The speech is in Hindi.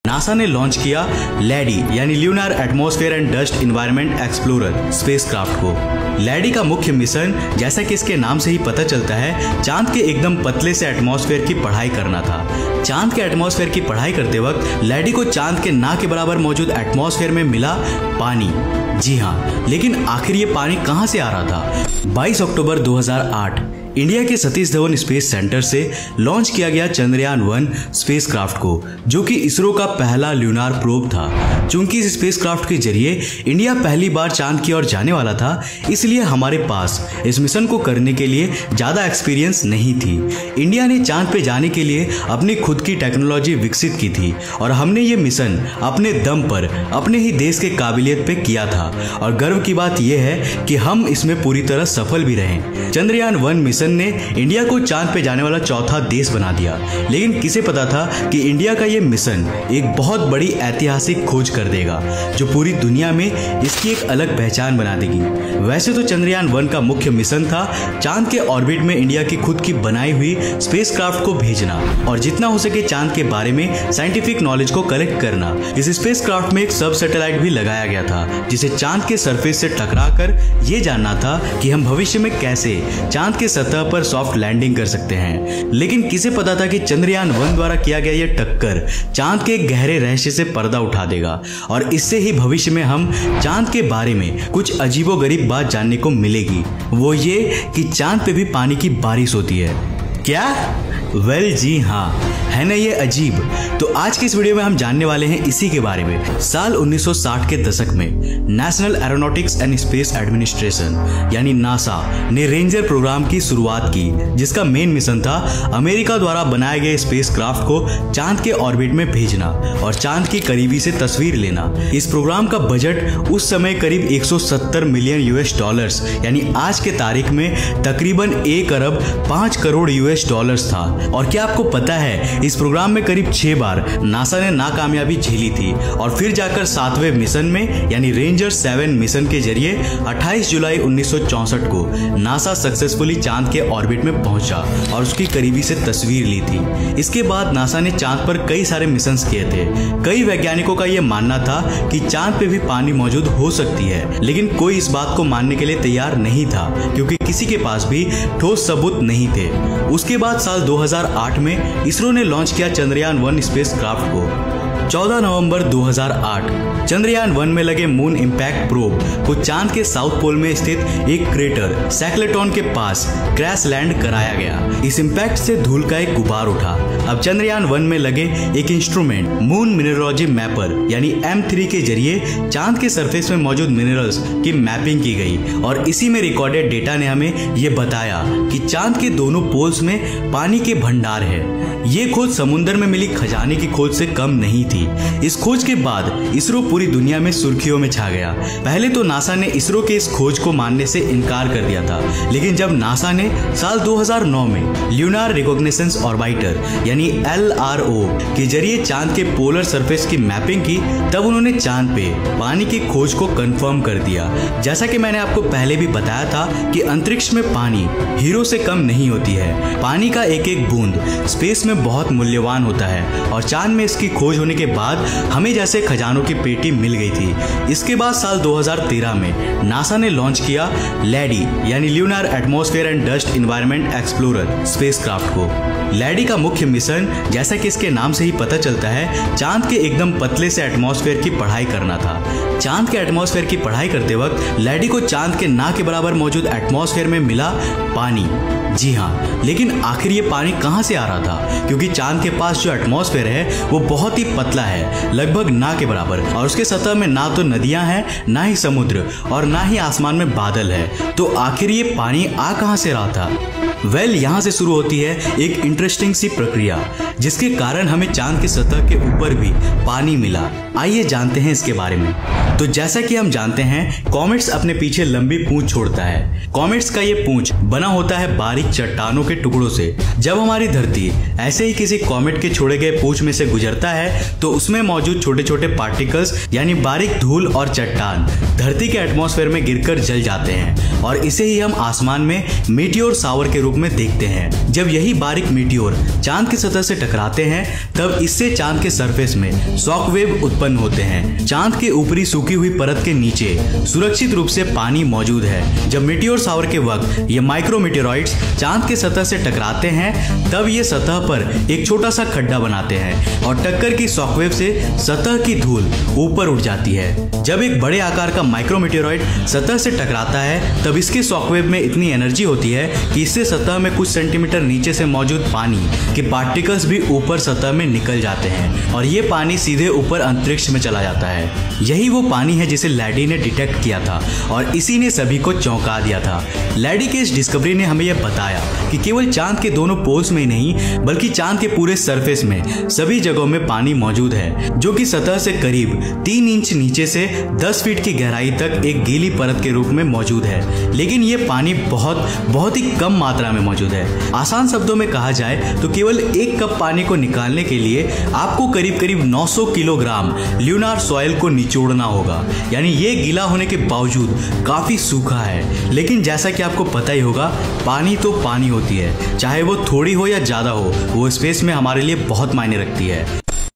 नासा ने लॉन्च किया लैडी यानी lunar atmosphere and dust environment explorer spacecraft को। लैडी का मुख्य मिशन, जैसा कि इसके नाम से ही पता चलता है, चांद के एकदम पतले से एटमॉस्फेयर की पढ़ाई करना था। चांद के एटमॉस्फेयर की पढ़ाई करते वक्त लैडी को चांद के ना के बराबर मौजूद एटमॉस्फेयर में मिला पानी। जी हाँ, लेकिन आखिर ये पानी कहां से आ रहा था? 22 अक्टूबर 2008 इंडिया के सतीश धवन स्पेस सेंटर से लॉन्च किया गया चंद्रयान 1 स्पेसक्राफ्ट को, जो कि इसरो का पहला ल्यूनार प्रोब था। चूंकि इस स्पेसक्राफ्ट के जरिए इंडिया पहली बार चांद की ओर जाने वाला था, इसलिए हमारे पास इस मिशन को करने के लिए ज्यादा एक्सपीरियंस नहीं थी। इंडिया ने चांद पे जाने के लिए अपनी खुद की टेक्नोलॉजी विकसित की थी और हमने ये मिशन अपने दम पर अपने ही देश के काबिलियत पे किया था और गर्व की बात यह है कि हम इसमें पूरी तरह सफल भी रहे। चंद्रयान 1 मिशन ने इंडिया को चांद पे जाने वाला चौथा देश बना दिया, लेकिन किसे पता था कि इंडिया का ये मिशन एक बहुत बड़ी ऐतिहासिक खोज कर देगा, जो पूरी दुनिया में इसकी एक अलग पहचान बना देगी। वैसे तो चंद्रयान 1 का मुख्य मिशन था चांद के ऑर्बिट में इंडिया की खुद की बनाई हुई स्पेसक्राफ्ट को भेजना और जितना हो सके चांद के बारे में साइंटिफिक नॉलेज को कलेक्ट करना। इस स्पेसक्राफ्ट में एक सब सैटेलाइट भी लगाया गया था, जिसे चांद के सरफेस से टकराकर ये जानना था कि हम भविष्य में कैसे चांद के सतह पर सॉफ्ट लैंडिंग कर सकते हैं। लेकिन किसे पता था कि चंद्रयान 1 द्वारा किया गया यह टक्कर चांद के गहरे रहस्य से पर्दा उठा देगा और इससे ही भविष्य में हम चांद के बारे में कुछ अजीबोगरीब बात जानने को मिलेगी। वो ये कि चांद पे भी पानी की बारिश होती है। क्या? वेल जी हाँ, है ना ये अजीब। तो आज की इस वीडियो में हम जानने वाले हैं इसी के बारे में। साल 1960 के दशक में national aeronautics and space administration यानी नासा ने रेंजर प्रोग्राम की शुरुआत की, जिसका मेन मिशन था अमेरिका द्वारा बनाए गए स्पेसक्राफ्ट को चांद के ऑर्बिट में भेजना और चांद की करीबी से तस्वीर लेना। इस प्रोग्राम का बजट उस समय करीब 170 मिलियन US डॉलर्स यानी आज के तारीख में तकरीबन 1 अरब 5 करोड़ US डॉलर्स था। और क्या आपको पता है, इस प्रोग्राम में करीब 6 बार नासा ने नाकामयाबी झेली थी और फिर जाकर 7वें मिशन में यानी रेंजर 7 मिशन के जरिए 28 जुलाई 1964 को नासा सक्सेसफुली चांद के ऑर्बिट में पहुंचा और उसकी करीबी से तस्वीर ली थी। इसके बाद नासा ने चांद पर कई सारे मिशंस किए थे। कई वैज्ञानिकों का यह मानना था कि चांद पे भी पानी मौजूद हो सकती है, लेकिन कोई इस बात को मानने के लिए तैयार नहीं था क्योंकि किसी के पास भी ठोस सबूत नहीं थे। उसके बाद साल 2008 में इसरो ने लॉन्च किया चंद्रयान 1 स्पेसक्राफ्ट को। 14 नवंबर 2008 चंद्रयान 1 में लगे मून इंपैक्ट प्रोब को चांद के साउथ पोल में स्थित एक क्रेटर सैक्लेटॉन के पास क्रैश लैंड कराया गया। इस इंपैक्ट से धूल का एक गुबार उठा। अब चंद्रयान 1 में लगे एक इंस्ट्रूमेंट मून मिनरोलॉजी मैपर यानी M3 के जरिए चांद के सरफेस में मौजूद मिनरल्स की मैपिंग की गई और इसी में रिकॉर्डेड डेटा ने हमें ये बताया कि चांद के दोनों पोल्स में पानी के भंडार है। ये खोज समुद्र में मिली खजाने की खोज से कम नहीं थी। इस खोज के बाद इसरो पूरी दुनिया में सुर्खियों में छा गया। पहले तो नासा ने इसरो के इस खोज को मानने से इनकार कर दिया था, लेकिन जब नासा ने साल 2009 में ल्यूनार रिकॉग्निशंस ऑर्बिटर यानी LRO के जरिए चांद के पोलर सरफेस की मैपिंग की, तब उन्होंने चांद पे पानी की खोज को कंफर्म कर दिया। जैसा कि मैंने आपको पहले भी बताया था कि अंतरिक्ष में पानी हीरो से कम नहीं होती है। पानी का एक एक बूंद स्पेस में बहुत मूल्यवान होता है और चांद में इसकी खोज होने के बाद हमें जैसे खजानों की पेटी मिल गई थी। इसके बाद साल 2013 में नासा ने लॉन्च किया लैडी यानी lunar atmosphere and dust environment explorer spacecraft को। लैडी का मुख्य मिशन, जैसा कि इसके नाम से ही पता चलता है, चांद के एकदम पतले से एटमॉस्फेयर की पढ़ाई करना था। चांद के एटमॉस्फेयर की पढ़ाई करते वक्त लैडी को चांद के ना के बराबर मौजूद एटमॉस्फेयर में मिला पानी। जी हाँ, लेकिन आखिर ये पानी कहां से आ रहा था? क्योंकि चांद के पास जो एटमॉस्फेयर है वो बहुत ही पतला है, लगभग ना के बराबर, और उसके सतह में ना तो नदियां हैं, ना ही समुद्र और ना ही आसमान में बादल है। तो आखिर ये पानी आ कहां से रहा था? वेल, यहाँ से शुरू होती है एक इंटरेस्टिंग सी प्रक्रिया जिसके कारण हमें चांद की सतह के ऊपर भी पानी मिला। आइए जानते हैं इसके बारे में। तो जैसा कि हम जानते हैं, कॉमेट्स अपने पीछे लंबी पूंछ छोड़ता है। कॉमेट्स का ये पूंछ बना होता है बारीक चट्टानों के टुकड़ों से। जब हमारी धरती ऐसे ही किसी कॉमेट के छोड़े गए पूंछ में से गुजरता है तो उसमें मौजूद छोटे छोटे पार्टिकल्स यानी बारीक धूल और चट्टान धरती के एटमॉस्फेयर में गिरकर जल जाते हैं और इसे ही हम आसमान में मीटियोर शावर के रूप में देखते हैं। जब यही बारीक मीटियोर चांद की सतह से टकराते हैं तब इससे चांद के सरफेस में शॉकवेव उत्पन्न होते हैं। चांद के ऊपरी सूखी हुई परत के नीचे सुरक्षित रूप से पानी मौजूद है। जब मीटियोर शावर के वक्त ये माइक्रो मीटियोराइट्स चांद के सतह से टकराते हैं तब ये सतह पर एक छोटा सा खड्डा बनाते हैं और टक्कर की शॉकवेव से सतह की धूल ऊपर उठ जाती है। जब एक बड़े आकार का माइक्रो मीटियोराइट सतह से टकराता है तब इसके शॉकवेव में इतनी एनर्जी होती है कि इससे सतह में कुछ सेंटीमीटर नीचे से मौजूद पानी के पार्टिकल्स भी ऊपर सतह में निकल जाते हैं और ये पानी सीधे ऊपर अंतरिक्ष में चला जाता है। यही वो पानी है जिसे लैडी ने डिटेक्ट किया था और इसी ने सभी को चौंका दिया था। लैडी के इस डिस्कवरी ने हमें यह बताया कि केवल चांद के दोनों पोल्स में ही नहीं बल्कि चांद के पूरे सरफेस में सभी जगहों में पानी मौजूद है, जो कि सतह से करीब 3 इंच नीचे से 10 फीट की गहराई तक एक गीली परत के रूप में मौजूद है। लेकिन ये पानी बहुत ही कम मात्रा में मौजूद है। आसान शब्दों में कहा जाए तो केवल 1 कप पानी को निकालने के लिए आपको करीब 900 किलोग्राम ल्यूनार सॉइल को निचोड़ना होगा। यानी ये गीला होने के बावजूद काफी सूखा है। लेकिन जैसा कि आपको पता ही होगा, पानी तो पानी होती है, चाहे वो थोड़ी हो या ज्यादा हो, वो स्पेस में हमारे लिए बहुत मायने रखती है।